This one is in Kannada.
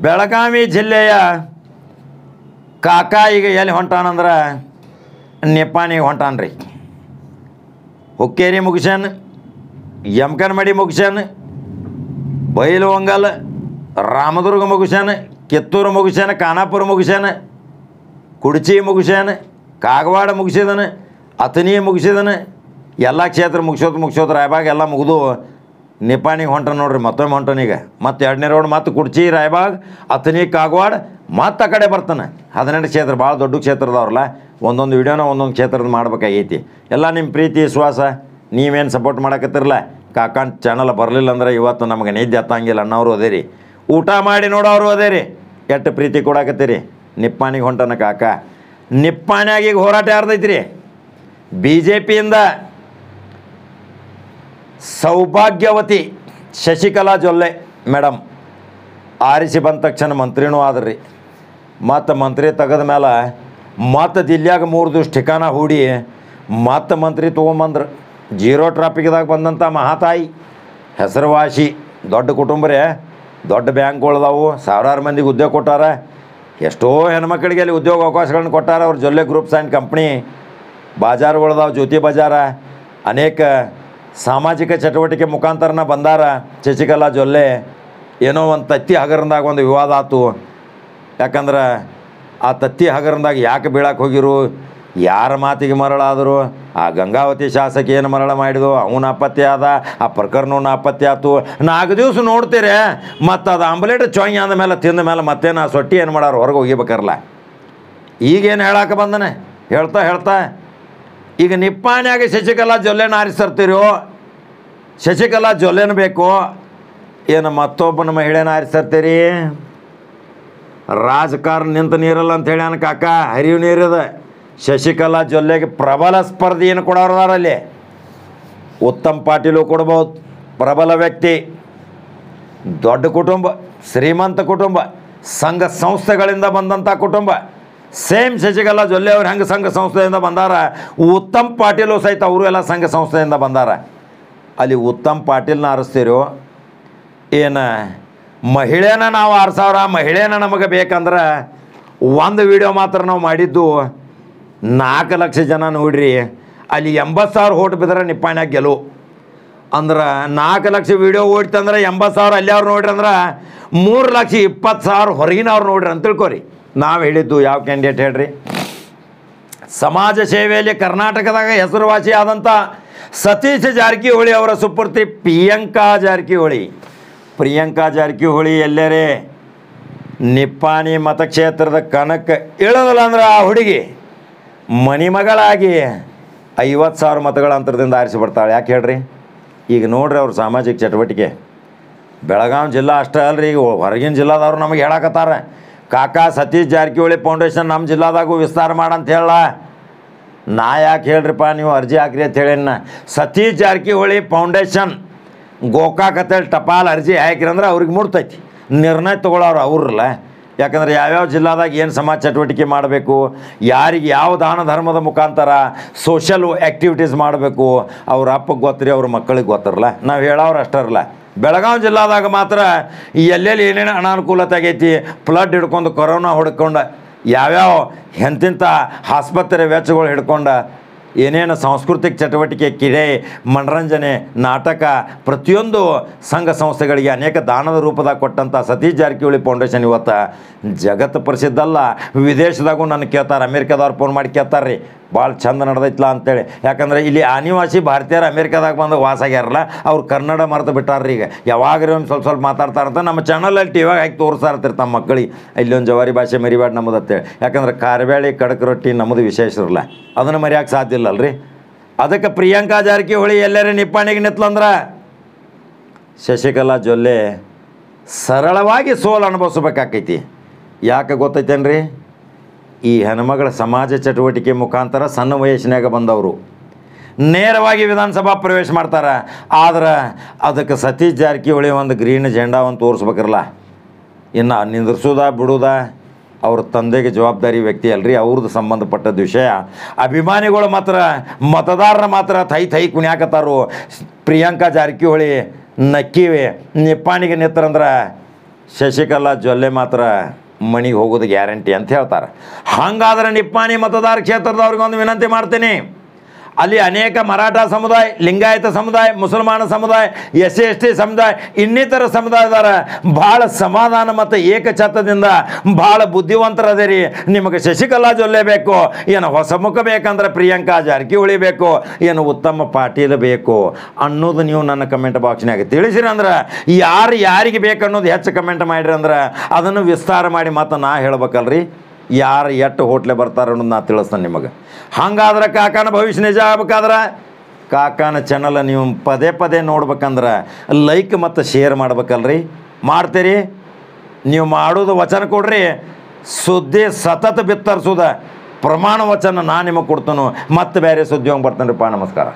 ಬೆಳಗಾವಿ ಜಿಲ್ಲೆಯ ಕಾಕಾ ಈಗ ಎಲ್ಲಿ ಹೊಂಟಾನಂದ್ರೆ ನಿಪ್ಪಾಣಿಗೆ ಹೊಂಟಾನ್ರಿ. ಹುಕ್ಕೇರಿ ಮುಗಿಸ್ಯಾನ, ಯಮಕನಮಡಿ ಮುಗಿಸ್ಯಾನ, ಬೈಲುವಂಗಲ್, ರಾಮದುರ್ಗ ಮುಗಿಸ್ಯಾನ, ಕಿತ್ತೂರು ಮುಗಿಸ್ಯಾನ, ಖಾನಾಪುರ ಮುಗಿಸ್ಯಾನ, ಕುಡ್ಚಿ ಮುಗಿಸ್ಯಾನ, ಕಾಗವಾಡ ಮುಗಿಸಿದಾನೆ, ಅಥಣಿ ಮುಗಿಸಿದಾನೆ. ಎಲ್ಲ ಕ್ಷೇತ್ರ ಮುಗಿಸೋದು ರಾಯಬಾಗ್ ಎಲ್ಲ ಮುಗಿದು ನಿಪ್ಪಾಣಿಗೆ ಹೊಂಟ ನೋಡ್ರಿ. ಮತ್ತೊಮ್ಮೆ ಹೊಂಟನೀಗ ಮತ್ತು 2ನೇ ರೋಡ್ ಮತ್ತು ಕುಡ್ಚಿ, ರಾಯಬಾಗ್, ಅಥಣಿ, ಕಾಗವಾಡ ಮತ್ತು ಆ ಕಡೆ ಬರ್ತಾನೆ. 18 ಕ್ಷೇತ್ರ ಭಾಳ ದೊಡ್ಡ ಕ್ಷೇತ್ರದವ್ರಲ್ಲ. ಒಂದೊಂದು ವಿಡಿಯೋನ ಒಂದೊಂದು ಕ್ಷೇತ್ರದ ಮಾಡ್ಬೇಕಾಗೈತಿ. ಎಲ್ಲ ನಿಮ್ಮ ಪ್ರೀತಿ ವಿಶ್ವಾಸ ನೀವೇನು ಸಪೋರ್ಟ್ ಮಾಡಕತ್ತಿರಲ್ಲ. ಕಾಕಂತ ಚಾನಲ್ ಬರಲಿಲ್ಲ ಅಂದ್ರೆ ಇವತ್ತು ನಮಗೆ ನಿದ್ದೆ ಹತ್ತಂಗಿಲ್ಲ ಅನ್ನೋರು ಅದೇ ರೀ, ಊಟ ಮಾಡಿ ನೋಡೋರು ಅದೇ ರೀ. ಎಷ್ಟು ಪ್ರೀತಿ ಕೊಡಾಕತ್ತೀರಿ. ನಿಪ್ಪಾಣಿಗೆ ಹೊಂಟನ ಕಾಕ. ನಿಪ್ಪಾಣಿಯಾಗಿ ಈಗ ಹೋರಾಟ ಯಾರ್ದೈತ್ರಿ? BJPಯಿಂದ ಸೌಭಾಗ್ಯವತಿ ಶಶಿಕಲಾ ಜೊಲ್ಲೆ ಮೇಡಮ್ ಆರಿಸಿ ಬಂದ ತಕ್ಷಣ ಮಂತ್ರಿನೂ ಆದ್ರಿ. ಮತ್ತು ಮಂತ್ರಿ ತೆಗೆದ ಮೇಲೆ ಮತ್ತು ದಿಲ್ಲಿಯಾಗ 3 ದಿವಸ ಠಿಕಾನ ಹೂಡಿ ಮತ್ತು ಮಂತ್ರಿ ತೊಗೊಂಬಂದ್ರು. 0 ಟ್ರಾಫಿಕ್ದಾಗ ಬಂದಂಥ ಮಹಾತಾಯಿ, ಹೆಸರುವಾಸಿ, ದೊಡ್ಡ ಕುಟುಂಬ ರೀ. ದೊಡ್ಡ ಬ್ಯಾಂಕ್ಗಳದಾವು, ಸಾವಿರಾರು ಮಂದಿಗೆ ಉದ್ಯೋಗ ಕೊಟ್ಟಾರ. ಎಷ್ಟೋ ಹೆಣ್ಮಕ್ಳಿಗೆ ಅಲ್ಲಿ ಉದ್ಯೋಗ ಅವಕಾಶಗಳನ್ನ ಕೊಟ್ಟಾರ. ಅವ್ರ ಜೊಲ್ಲೆ ಗ್ರೂಪ್ಸ್ ಆ್ಯಂಡ್ ಕಂಪ್ನಿ. ಬಾಜಾರ್ಗಳದಾವು, ಜ್ಯೋತಿ ಬಜಾರ, ಅನೇಕ ಸಾಮಾಜಿಕ ಚಟುವಟಿಕೆ ಮುಖಾಂತರನ ಬಂದಾರ ಶಶಿಕಲಾ ಜೊಲ್ಲೆ. ಏನೋ ಒಂದು ತತ್ತಿ ಹಗರಣದಾಗ ಒಂದು ವಿವಾದ ಆಯ್ತು. ಯಾಕಂದ್ರೆ ಆ ತತ್ತಿ ಹಗರಣದಾಗ ಯಾಕೆ ಬೀಳಕ್ಕೆ ಹೋಗಿರು, ಯಾರ ಮಾತಿಗೆ ಮರಳಾದರು, ಆ ಗಂಗಾವತಿ ಶಾಸಕ ಏನು ಮರಳ ಮಾಡಿದು, ಅವನ ಅಪತ್ಯ ಆದ, ಆ ಪ್ರಕರಣವನ್ನು ಅಪತ್ಯ ಆಯ್ತು. 4 ದಿವಸ ನೋಡ್ತೀರಿ. ಮತ್ತು ಅದು ಆಂಬ್ಲೇಟ್ ಚೊಯ್ ಅಂದ ಮೇಲೆ ತಿಂದ ಮೇಲೆ ಮತ್ತೇನು ಆ ಸೊಟ್ಟಿ ಏನು ಮಾಡೋರು ಹೊರಗೆ ಹೋಗಿಬೇಕರಲ್ಲ. ಈಗೇನು ಹೇಳಕ್ಕೆ ಬಂದನೆ ಹೇಳ್ತಾ ಈಗ ನಿಪ್ಪಾಣಿಯಾಗ ಶಶಿಕಲಾ ಜೊಲ್ಲೆನ ಆರಿಸ್ತರ್ತೀರೋ, ಶಶಿಕಲಾ ಜೊಲ್ಲೆನ ಬೇಕು ಏನು ಮತ್ತೊಬ್ಬನ ಮಹಿಳೆನ ಆರಿಸ್ತರ್ತೀರಿ? ರಾಜಕಾರಣ ನಿಂತ ನೀರಲ್ಲ ಅಂತ ಹೇಳ್ಯಾನ ಕಾಕ, ಹರಿವು ನೀರಿದ. ಶಶಿಕಲಾ ಜೊಲ್ಲೆಗೆ ಪ್ರಬಲ ಸ್ಪರ್ಧೆಯನ್ನು ಕೊಡೋರದಾರಲ್ಲಿ. ಉತ್ತಮ್ ಪಾಟೀಲು ಕೊಡ್ಬೋದು, ಪ್ರಬಲ ವ್ಯಕ್ತಿ, ದೊಡ್ಡ ಕುಟುಂಬ, ಶ್ರೀಮಂತ ಕುಟುಂಬ, ಸಂಘ ಸಂಸ್ಥೆಗಳಿಂದ ಬಂದಂಥ ಕುಟುಂಬ. ಸೇಮ್ ಶಶಿಕಲಾ ಜೊಲ್ಲೆ ಅವ್ರು ಹೆಂಗೆ ಸಂಘ ಸಂಸ್ಥೆಯಿಂದ ಬಂದಾರ, ಉತ್ತಮ್ ಪಾಟೀಲು ಸಹಿತ ಅವರು ಎಲ್ಲ ಸಂಘ ಸಂಸ್ಥೆಯಿಂದ ಬಂದಾರ. ಅಲ್ಲಿ ಉತ್ತಮ್ ಪಾಟೀಲ್ನ ಆರಿಸ್ತೀರೋ ಏನು ಮಹಿಳೆನ ನಾವು ಆರಿಸೋರ? ಮಹಿಳೆನ ನಮಗೆ ಬೇಕಂದ್ರೆ ಒಂದು ವಿಡಿಯೋ ಮಾತ್ರ ನಾವು ಮಾಡಿದ್ದು 4 ಲಕ್ಷ ಜನ ನೋಡ್ರಿ. ಅಲ್ಲಿ 80,000 ಓಟ್ ಬಿದ್ರೆ ನಿಪ್ಪಾಣ್ಯಾಗ ಗೆಲುವು ಅಂದ್ರೆ 4 ಲಕ್ಷ ವಿಡಿಯೋ ಓಡ್ತಂದ್ರೆ 80,000 ಅಲ್ಲಿ ಅವ್ರು ನೋಡ್ರಿ ಅಂದ್ರೆ 3,20,000 ಹೊರಗಿನವ್ರು ನೋಡ್ರಿ ಅಂತ ತಿಳ್ಕೊರಿ. ನಾವು ಹೇಳಿದ್ದು ಯಾವ ಕ್ಯಾಂಡಿಡೇಟ್ ಹೇಳ್ರಿ? ಸಮಾಜ ಸೇವೆಯಲ್ಲಿ ಕರ್ನಾಟಕದಾಗ ಹೆಸರುವಾಸಿ ಆದಂಥ ಸತೀಶ್ ಜಾರಕಿಹೊಳಿ ಅವರ ಸುಪುತ್ರಿ ಪ್ರಿಯಾಂಕಾ ಜಾರಕಿಹೊಳಿ. ಪ್ರಿಯಾಂಕಾ ಜಾರಕಿಹೊಳಿ ಎಲ್ಲರೇ ನಿಪ್ಪಾಣಿ ಮತಕ್ಷೇತ್ರದ ಕಣಕ್ಕೆ ಇಳೋದಿಲ್ಲ ಅಂದ್ರೆ ಆ ಹುಡುಗಿ ಮಣಿಮಗಳಾಗಿ 50,000 ಮತಗಳ ಅಂತರದಿಂದ ಆರಿಸಿ ಬರ್ತಾಳೆ. ಯಾಕೆ ಹೇಳ್ರಿ? ಈಗ ನೋಡ್ರಿ ಅವ್ರ ಸಾಮಾಜಿಕ ಚಟುವಟಿಕೆ ಬೆಳಗಾವಿ ಜಿಲ್ಲಾ ಅಷ್ಟೇ ಅಲ್ರಿ, ಈಗ ಹೊರಗಿನ ಜಿಲ್ಲಾದವ್ರು ನಮಗೆ ಹೇಳಕತ್ತಾರೆ ಕಾಕಾ ಸತೀಶ್ ಜಾರಕಿಹೊಳಿ ಫೌಂಡೇಶನ್ ನಮ್ಮ ಜಿಲ್ಲಾದಾಗೂ ವಿಸ್ತಾರ ಮಾಡಂತ ಹೇಳ. ನಾ ಯಾಕೆ ಹೇಳ್ರಿಪ್ಪ, ನೀವು ಅರ್ಜಿ ಹಾಕ್ರಿ ಅಂತ ಹೇಳೇನ. ಸತೀಶ್ ಜಾರಕಿಹೊಳಿ ಫೌಂಡೇಶನ್ ಗೋಕಾಕ್ ಅಂತೇಳಿ ಟಪಾಲ್ ಅರ್ಜಿ ಹಾಕಿರಂದ್ರೆ ಅವ್ರಿಗೆ ಮುಡ್ತೈತಿ. ನಿರ್ಣಯ ತೊಗೊಳೋರು ಅವ್ರಲ್ಲ. ಯಾಕಂದ್ರೆ ಯಾವ್ಯಾವ ಜಿಲ್ಲಾದಾಗ ಏನು ಸಮಾಜ ಚಟುವಟಿಕೆ ಮಾಡಬೇಕು, ಯಾರಿಗೆ ಯಾವ ದಾನ ಧರ್ಮದ ಮುಖಾಂತರ ಸೋಷಲ್ ಆ್ಯಕ್ಟಿವಿಟೀಸ್ ಮಾಡಬೇಕು, ಅವ್ರ ಅಪ್ಪಗೆ ಗೊತ್ತಿರಿ, ಅವ್ರ ಮಕ್ಕಳಿಗೆ ಗೊತ್ತಿರಲ್ಲ. ನಾವು ಹೇಳೋರು ಅಷ್ಟರಲ್ಲ. ಬೆಳಗಾವಿ ಜಿಲ್ಲಾದಾಗ ಮಾತ್ರ ಎಲ್ಲೆಲ್ಲಿ ಏನೇನು ಅನಾನುಕೂಲತೆ ಆಗೈತಿ, ಫ್ಲಡ್ ಹಿಡ್ಕೊಂಡು, ಕೊರೋನಾ ಹೊಡ್ಕೊಂಡು, ಯಾವ್ಯಾವ ಎಂತಿಂಥ ಆಸ್ಪತ್ರೆ ವೆಚ್ಚಗಳು ಹಿಡ್ಕೊಂಡು, ಏನೇನು ಸಾಂಸ್ಕೃತಿಕ ಚಟುವಟಿಕೆ, ಕ್ರೀಡೆ, ಮನರಂಜನೆ, ನಾಟಕ, ಪ್ರತಿಯೊಂದು ಸಂಘ ಸಂಸ್ಥೆಗಳಿಗೆ ಅನೇಕ ದಾನದ ರೂಪದಾಗ ಕೊಟ್ಟಂಥ ಸತೀಶ್ ಜಾರಕಿಹೊಳಿ ಫೌಂಡೇಶನ್ ಇವತ್ತು ಜಗತ್ತು ಪ್ರಸಿದ್ಧ ಅಲ್ಲ, ವಿದೇಶದಾಗೂ ನನ್ನ ಕೇಳ್ತಾರೆ. ಅಮೇರಿಕಾದವ್ರು ಫೋನ್ ಮಾಡಿ ಕೇಳ್ತಾರೆ ರೀ, ಭಾಳ ಚಂದ ನಡೆದೈತ್ಲ ಅಂತೇಳಿ. ಯಾಕಂದರೆ ಇಲ್ಲಿ ಆನಿವಾಸಿ ಭಾರತೀಯರು ಅಮೇರಿಕಾದಾಗ ಬಂದು ವಾಸ ಆಗ್ಯಾರಲ್ಲ, ಅವ್ರು ಕನ್ನಡ ಮರೆತು ಬಿಟ್ಟಾರ್ರಿ. ಈಗ ಯಾವಾಗ್ರಿ ಒಂದು ಸ್ವಲ್ಪ ಮಾತಾಡ್ತಾರಂತ ನಮ್ಮ ಚಾನಲಲ್ಲಿ ಟಿವಿಯಾಗ ಹಾಕಿ ತೋರಿಸ್ತಾ ಇರ್ತಾರೆ ತಮ್ಮ ಮಕ್ಕಳಿಗೆ, ಇಲ್ಲೊಂದು ಜವಾರಿ ಭಾಷೆ ಮರಿಬೇಡ ನಮ್ಮದು ಅಂತೇಳಿ. ಯಾಕಂದ್ರೆ ಕಾರ್ಬ್ಯಾಳಿ ಕಡಕ್ ರೊಟ್ಟಿ ನಮ್ಮದು ವಿಶೇಷ ಇರಲ್ಲ, ಅದನ್ನು ಮರ್ಯಾಕೆ ಸಾಧ್ಯ ಇಲ್ಲಲ್ರಿ. ಅದಕ್ಕೆ ಪ್ರಿಯಾಂಕಾ ಜಾರಕಿಹೊಳಿ ಎಲ್ಲರೂ ನಿಪ್ಪಾಣಿಗೆ ನಿತ್ಲಂದ್ರೆ ಶಶಿಕಲಾ ಜೊಲ್ಲೆ ಸರಳವಾಗಿ ಸೋಲು ಅನುಭವಿಸ್ಬೇಕಾಕೈತಿ. ಯಾಕೆ ಗೊತ್ತೈತೇನ್ರಿ? ಈ ಹೆಣ್ಮಗಳ ಸಮಾಜ ಚಟುವಟಿಕೆ ಮುಖಾಂತರ ಸಣ್ಣ ವಯಸ್ಸಿನಾಗ ಬಂದವರು ನೇರವಾಗಿ ವಿಧಾನಸಭಾ ಪ್ರವೇಶ ಮಾಡ್ತಾರೆ. ಆದ್ರೆ ಅದಕ್ಕೆ ಸತೀಶ್ ಜಾರಕಿಹೊಳಿ ಒಂದು ಗ್ರೀನ್ ಜೆಂಡಾವನ್ನು ತೋರಿಸ್ಬೇಕಿರಲ್ಲ. ಇನ್ನು ನಿಂದ್ರಿಸೋದ ಬಿಡೋದ ಅವ್ರ ತಂದೆಗೆ ಜವಾಬ್ದಾರಿ ವ್ಯಕ್ತಿ ಅಲ್ರಿ, ಅವ್ರದ್ದು ಸಂಬಂಧಪಟ್ಟದ ವಿಷಯ. ಅಭಿಮಾನಿಗಳು ಮಾತ್ರ, ಮತದಾರರ ಮಾತ್ರ ಥೈ ಕುಣ್ಯಾಕತ್ತಾರು. ಪ್ರಿಯಾಂಕಾ ಜಾರಕಿಹೊಳಿ ನಕ್ಕಿವೆ ನಿಪ್ಪಾಣಿಗೆ ನಿತ್ತರಂದ್ರೆ ಶಶಿಕಲಾ ಜೊಲ್ಲೆ ಮಾತ್ರ ಮನೆಗೆ ಹೋಗೋದು ಗ್ಯಾರಂಟಿ ಅಂತ ಹೇಳ್ತಾರೆ. ಹಾಗಾದ್ರೆ ನಿಪ್ಪಾಣಿ ಮತದಾರ ಕ್ಷೇತ್ರದವ್ರಿಗೊಂದು ವಿನಂತಿ ಮಾಡ್ತೀನಿ. ಅಲ್ಲಿ ಅನೇಕ ಮರಾಠ ಸಮುದಾಯ, ಲಿಂಗಾಯತ ಸಮುದಾಯ, ಮುಸಲ್ಮಾನ ಸಮುದಾಯ, SC ST ಸಮುದಾಯ, ಇನ್ನಿತರ ಸಮುದಾಯದವರ ಭಾಳ ಸಮಾಧಾನ ಮತ್ತು ಏಕಛತ್ತದಿಂದ ಭಾಳ ಬುದ್ಧಿವಂತರದೇ. ನಿಮಗೆ ಶಶಿಕಲಾ ಜೊಲ್ಲೆ ಬೇಕು, ಏನು ಹೊಸ ಮುಖ ಬೇಕಂದ್ರೆ ಪ್ರಿಯಾಂಕಾ ಜಾರಕಿಹೊಳಿ ಬೇಕು, ಏನು ಉತ್ತಮ ಪಾಟೀಲ್ ಬೇಕು ಅನ್ನೋದು ನೀವು ನನ್ನ ಕಮೆಂಟ್ ಬಾಕ್ಸ್ನಾಗ ತಿಳಿಸಿರಿ ಅಂದ್ರೆ, ಯಾರಿಗೆ ಬೇಕು ಅನ್ನೋದು ಹೆಚ್ಚು ಕಮೆಂಟ್ ಮಾಡಿರಿ ಅಂದ್ರೆ ಅದನ್ನು ವಿಸ್ತಾರ ಮಾಡಿ ಮತ್ತು ನಾ ಹೇಳ್ಬೇಕಲ್ರಿ ಯಾರು ಎಷ್ಟು ಹೋಟ್ಲೆ ಬರ್ತಾರೆ ಅನ್ನೋದು ನಾ ತಿಳಿಸ್ತೇನೆ ನಿಮಗೆ. ಹಾಗಾದ್ರೆ ಕಾಕಾನ ಭವಿಷ್ಯ ನಿಜ ಆಗ್ಬೇಕಾದ್ರೆ ಕಾಕಾನ ಚಾನಲ್ ನೀವು ಪದೇ ನೋಡ್ಬೇಕಂದ್ರೆ ಲೈಕ್ ಮತ್ತು ಶೇರ್ ಮಾಡ್ಬೇಕಲ್ರಿ. ಮಾಡ್ತೀರಿ? ನೀವು ಮಾಡೋದು ವಚನ ಕೊಡ್ರಿ, ಸುದ್ದಿ ಸತತ ಬಿತ್ತರಿಸೋದ ಪ್ರಮಾಣ ವಚನ ನಾನು ನಿಮಗೆ ಕೊಡ್ತಾನು. ಮತ್ತೆ ಬೇರೆ ಸುದ್ದಿ ಹೋಗಿ ಬರ್ತಾನೆ ರೀ. ನಮಸ್ಕಾರ.